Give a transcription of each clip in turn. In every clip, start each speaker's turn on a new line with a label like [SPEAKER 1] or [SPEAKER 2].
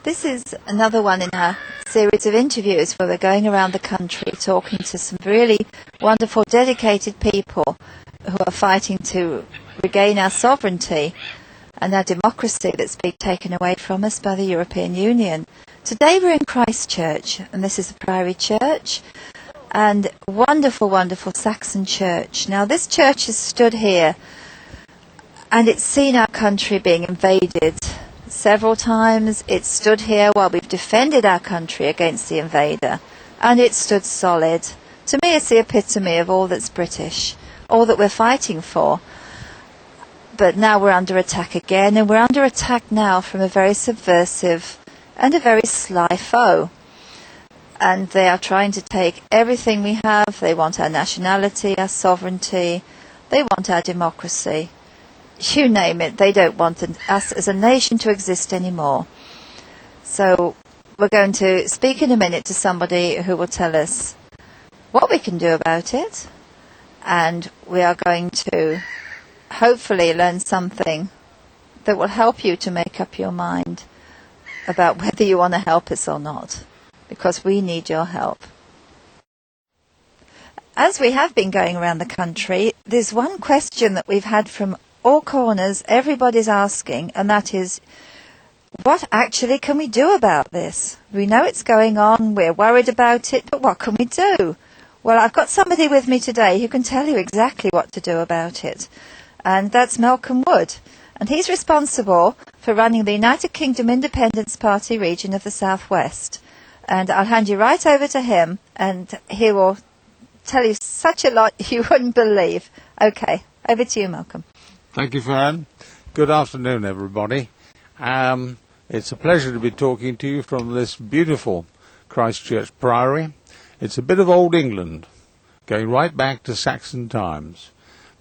[SPEAKER 1] This is another one in our series of interviews where we're going around the country talking to some really wonderful, dedicated people who are fighting to regain our sovereignty and our democracy that's been taken away from us by the European Union. Today we're in Christchurch, and this is the Priory Church, and wonderful, wonderful Saxon church. Now this church has stood here, and it's seen our country being invaded several times. It's stood here while we've defended our country against the invader, and it stood solid. To me, it's the epitome of all that's British, all that we're fighting for. But now we're under attack again, and we're under attack now from a very subversive and a very sly foe. And they are trying to take everything we have. They want our nationality, our sovereignty. They want our democracy. You name it, they don't want us as a nation to exist anymore. So we're going to speak in a minute to somebody who will tell us what we can do about it. And we are going to hopefully learn something that will help you to make up your mind about whether you want to help us or not, because we need your help. As we have been going around the country, there's one question that we've had from all corners, everybody's asking, and that is, what actually can we do about this? We know it's going on, we're worried about it, but what can we do? Well, I've got somebody with me today who can tell you exactly what to do about it, and that's Malcolm Wood, and he's responsible for running the United Kingdom Independence Party region of the South West. And I'll hand you right over to him, and he will tell you such a lot you wouldn't believe. Okay, over to you, Malcolm.
[SPEAKER 2] Thank you, Fran. Good afternoon, everybody. It's a pleasure to be talking to you from this beautiful Christchurch Priory. It's a bit of old England, going right back to Saxon times.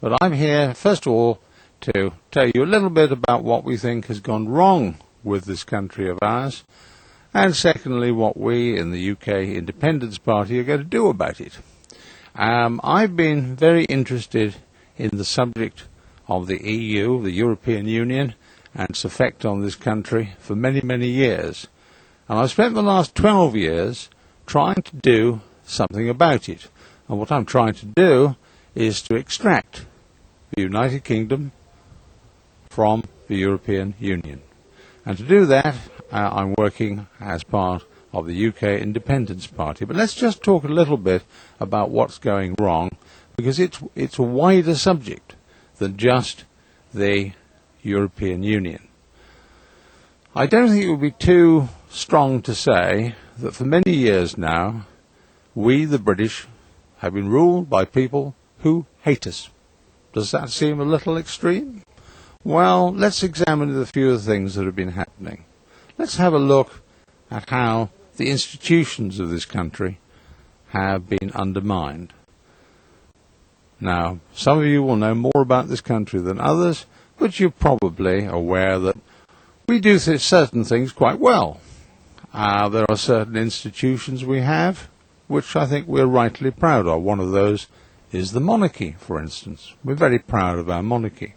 [SPEAKER 2] But I'm here, first of all, to tell you a little bit about what we think has gone wrong with this country of ours, and secondly, what we in the UK Independence Party are going to do about it. I've been very interested in the subject of the EU, the European Union, and its effect on this country for many, many years. And I've spent the last 12 years trying to do something about it. And what I'm trying to do is to extract the United Kingdom from the European Union. And to do that, I'm working as part of the UK Independence Party. But let's just talk a little bit about what's going wrong, because it's a wider subject than just the European Union. I don't think it would be too strong to say that for many years now, we, the British, have been ruled by people who hate us. Does that seem a little extreme? Well, let's examine a few of the things that have been happening. Let's have a look at how the institutions of this country have been undermined. Now, some of you will know more about this country than others, but you're probably aware that we do certain things quite well. There are certain institutions we have which I think we're rightly proud of. One of those is the monarchy, for instance. We're very proud of our monarchy.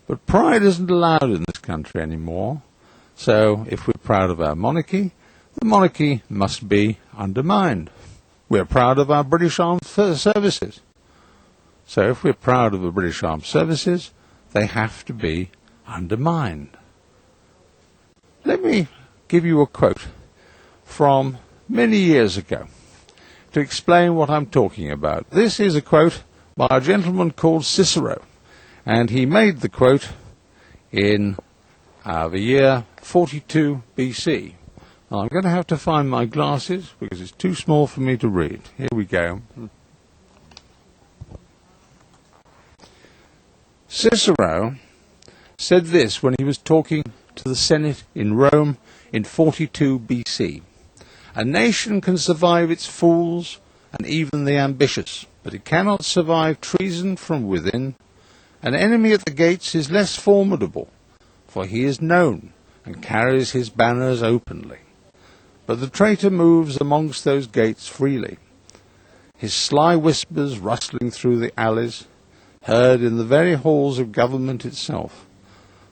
[SPEAKER 2] But pride isn't allowed in this country anymore. So if we're proud of our monarchy, the monarchy must be undermined. We're proud of our British Armed Services. So if we're proud of the British Armed Services, they have to be undermined. Let me give you a quote from many years ago to explain what I'm talking about. This is a quote by a gentleman called Cicero, and he made the quote in the year 42 BC. Now, I'm going to have to find my glasses because it's too small for me to read. Here we go. Cicero said this when he was talking to the Senate in Rome in 42 BC. A nation can survive its fools and even the ambitious, but it cannot survive treason from within. An enemy at the gates is less formidable, for he is known and carries his banners openly. But the traitor moves amongst those gates freely, his sly whispers rustling through the alleys, heard in the very halls of government itself.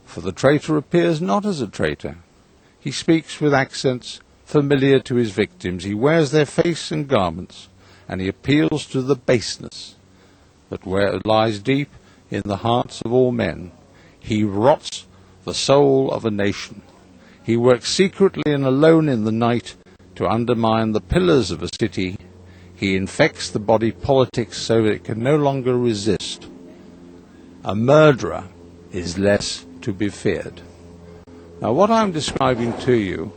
[SPEAKER 2] For the traitor appears not as a traitor. He speaks with accents familiar to his victims. He wears their face and garments, and he appeals to the baseness that lies deep in the hearts of all men. He rots the soul of a nation. He works secretly and alone in the night to undermine the pillars of a city. He infects the body politic so that it can no longer resist. A murderer is less to be feared. Now, what I'm describing to you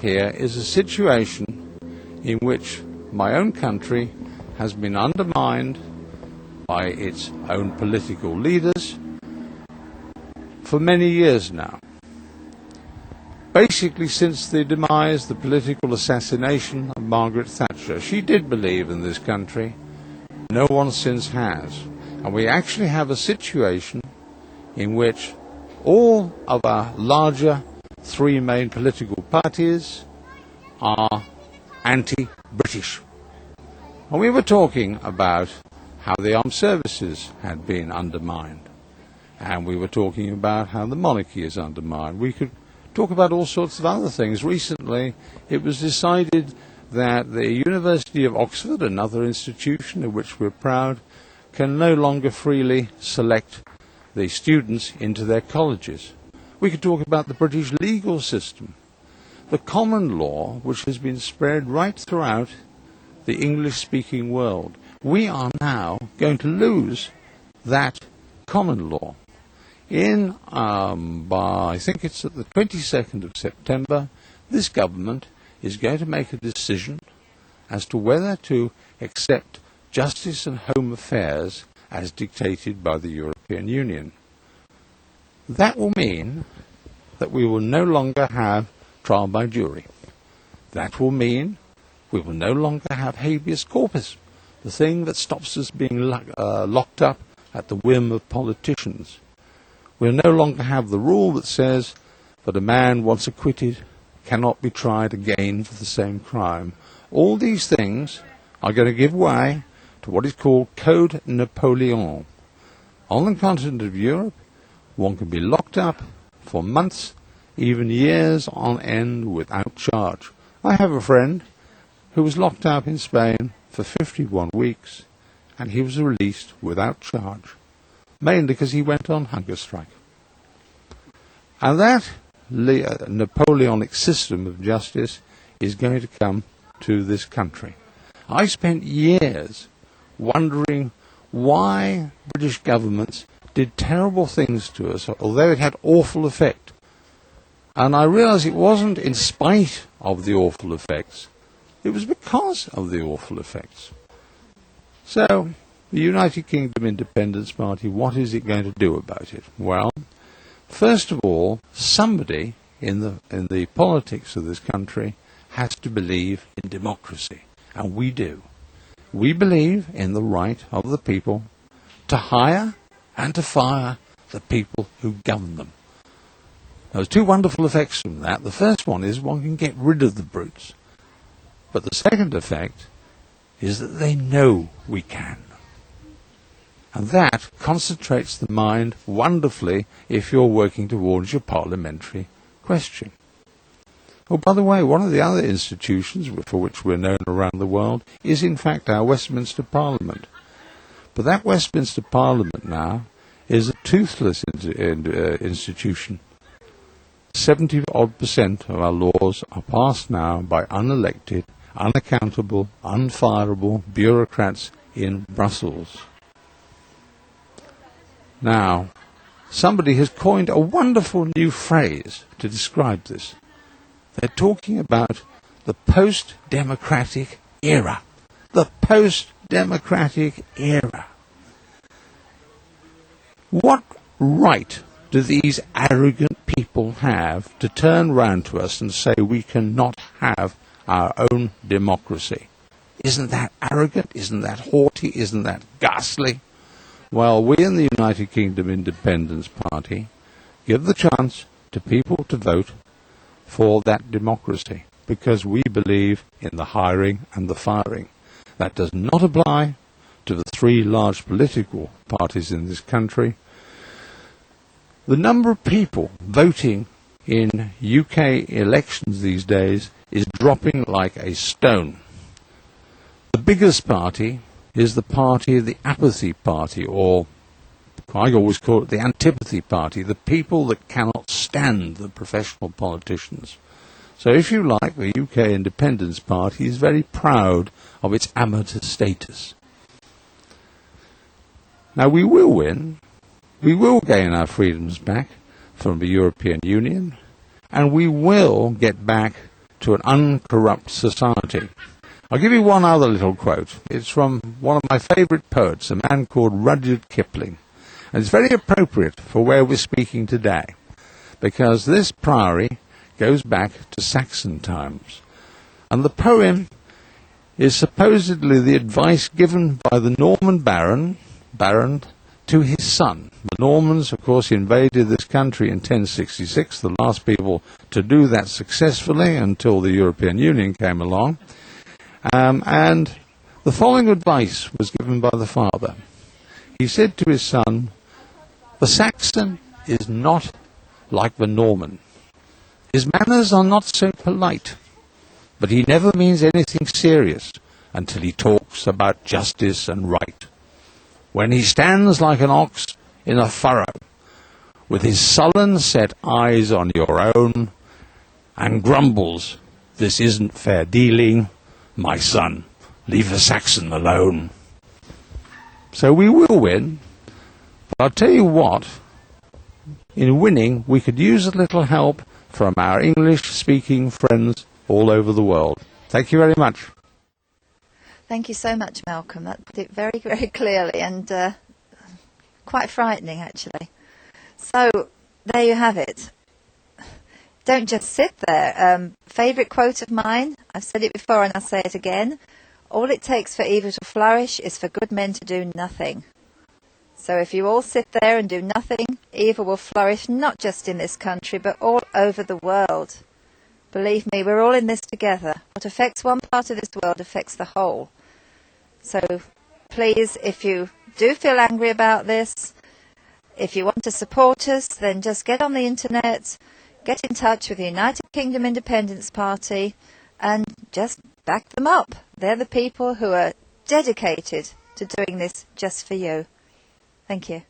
[SPEAKER 2] here is a situation in which my own country has been undermined by its own political leaders for many years now. Basically since the demise, the political assassination of Margaret Thatcher. She did believe in this country. No one since has. And we actually have a situation in which all of our larger three main political parties are anti-British. And we were talking about how the armed services had been undermined. And we were talking about how the monarchy is undermined. We could talk about all sorts of other things. Recently, it was decided that the University of Oxford, another institution of which we're proud, can no longer freely select the students into their colleges. We could talk about the British legal system, the common law, which has been spread right throughout the English-speaking world. We are now going to lose that common law. I think it's at the 22nd of September, this government is going to make a decision as to whether to accept justice and home affairs as dictated by the European Union. That will mean that we will no longer have trial by jury. That will mean we will no longer have habeas corpus, the thing that stops us being locked up at the whim of politicians. We'll no longer have the rule that says that a man once acquitted cannot be tried again for the same crime. All these things are going to give way to what is called Code Napoleon. On the continent of Europe, one can be locked up for months, even years on end without charge. I have a friend who was locked up in Spain for 51 weeks, and he was released without charge, mainly because he went on hunger strike. And that Napoleonic system of justice is going to come to this country. I spent years wondering why British governments did terrible things to us, although it had awful effect. And I realised it wasn't in spite of the awful effects, it was because of the awful effects. So, the United Kingdom Independence Party, what is it going to do about it? Well, first of all, somebody in the politics of this country has to believe in democracy, and we do. We believe in the right of the people to hire and to fire the people who govern them. There's two wonderful effects from that. The first one is one can get rid of the brutes. But the second effect is that they know we can. And that concentrates the mind wonderfully if you're working towards your parliamentary question. Oh, by the way, one of the other institutions for which we're known around the world is in fact our Westminster Parliament. But that Westminster Parliament now is a toothless institution. 70-odd% of our laws are passed now by unelected, unaccountable, unfireable bureaucrats in Brussels. Now, somebody has coined a wonderful new phrase to describe this. They're talking about the post-democratic era. The post-democratic era. What right do these arrogant people have to turn round to us and say we cannot have our own democracy? Isn't that arrogant? Isn't that haughty? Isn't that ghastly? Well, we in the United Kingdom Independence Party give the chance to people to vote for that democracy because we believe in the hiring and the firing. That does not apply to the three large political parties in this country. The number of people voting in UK elections these days is dropping like a stone. The biggest party is the party of the apathy party, or I always call it the antipathy party, the people that cannot stand the professional politicians. So if you like, the UK Independence Party is very proud of its amateur status. Now we will win, we will gain our freedoms back from the European Union, and we will get back to an uncorrupt society. I'll give you one other little quote. It's from one of my favourite poets, a man called Rudyard Kipling. And it's very appropriate for where we're speaking today, because this priory goes back to Saxon times. And the poem is supposedly the advice given by the Norman baron to his son. The Normans, of course, invaded this country in 1066, the last people to do that successfully until the European Union came along. And the following advice was given by the father. He said to his son, "The Saxon is not like the Norman. His manners are not so polite, but he never means anything serious until he talks about justice and right. When he stands like an ox in a furrow, with his sullen set eyes on your own, and grumbles, 'This isn't fair dealing, my son, leave the Saxon alone.'" So we will win, but I'll tell you what, in winning we could use a little help from our English-speaking friends all over the world. Thank you very much.
[SPEAKER 1] Thank you so much, Malcolm. That put it very, very clearly and quite frightening, actually. So, there you have it. Don't just sit there. Favourite quote of mine, I've said it before and I'll say it again. All it takes for evil to flourish is for good men to do nothing. So if you all sit there and do nothing, evil will flourish not just in this country but all over the world. Believe me, we're all in this together. What affects one part of this world affects the whole. So please, if you do feel angry about this, if you want to support us, then just get on the internet, get in touch with the United Kingdom Independence Party and just back them up. They're the people who are dedicated to doing this just for you. Thank you.